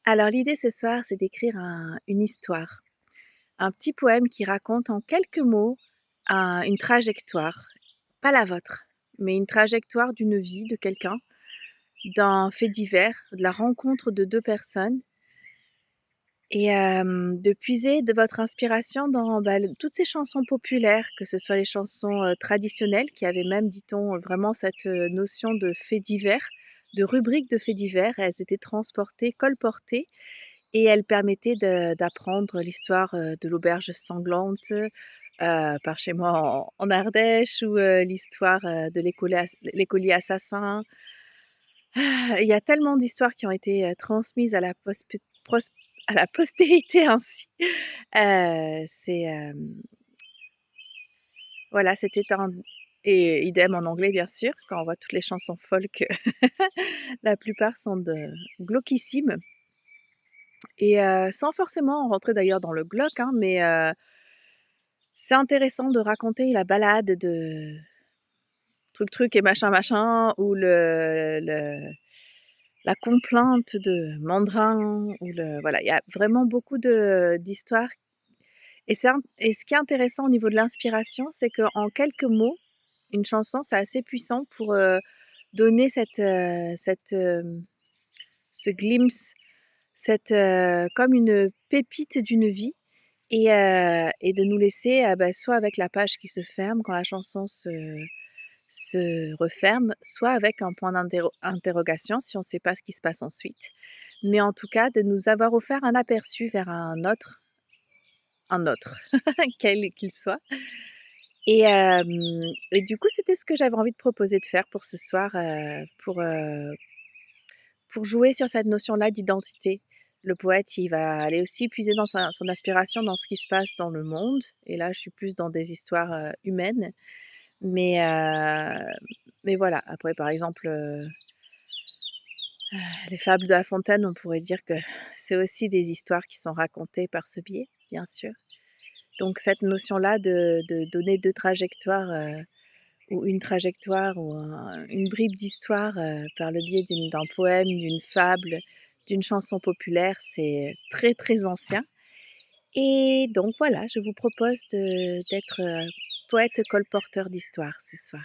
Alors l'idée ce soir, c'est d'écrire une histoire, un petit poème qui raconte en quelques mots une trajectoire, pas la vôtre, mais une trajectoire d'une vie de quelqu'un, d'un fait divers, de la rencontre de deux personnes, et de puiser de votre inspiration dans toutes ces chansons populaires, que ce soit les chansons traditionnelles, qui avaient même, dit-on, vraiment cette notion de fait divers, de rubrique de faits divers. Elles étaient transportées, colportées, et elle permettait d'apprendre l'histoire, de l'auberge sanglante, par chez moi en Ardèche, ou l'histoire, de l'écolier assassin. Il y a tellement d'histoires qui ont été, transmises à la postérité ainsi. C'est, voilà, c'était un et idem en anglais bien sûr, quand on voit toutes les chansons folk, la plupart sont de glauquissimes. Et sans forcément rentrer d'ailleurs dans le glauque, hein, mais c'est intéressant de raconter la balade de truc truc et machin machin, ou le la complainte de Mandrin, ou le voilà, il y a vraiment beaucoup de d'histoires, et ce qui est intéressant au niveau de l'inspiration, c'est qu'en quelques mots, une chanson, c'est assez puissant pour, donner ce glimpse, comme une pépite d'une vie. Et de nous laisser, soit avec la page qui se ferme quand la chanson se referme, soit avec un point d'interrogation si on ne sait pas ce qui se passe ensuite. Mais en tout cas, de nous avoir offert un aperçu vers un autre, quel qu'il soit. Et et du coup, c'était ce que j'avais envie de proposer de faire pour ce soir, pour jouer sur cette notion-là d'identité. Le poète, il va aller aussi puiser dans son inspiration dans ce qui se passe dans le monde, et là, je suis plus dans des histoires, humaines. Mais voilà, après par exemple, les fables de La Fontaine, on pourrait dire que c'est aussi des histoires qui sont racontées par ce biais, bien sûr. Donc cette notion-là de donner 2 trajectoires, ou une trajectoire, ou une bribe d'histoire, par le biais d'un poème, d'une fable, d'une chanson populaire, c'est très, très ancien. Et donc voilà, je vous propose d'être, poète colporteur d'histoire ce soir.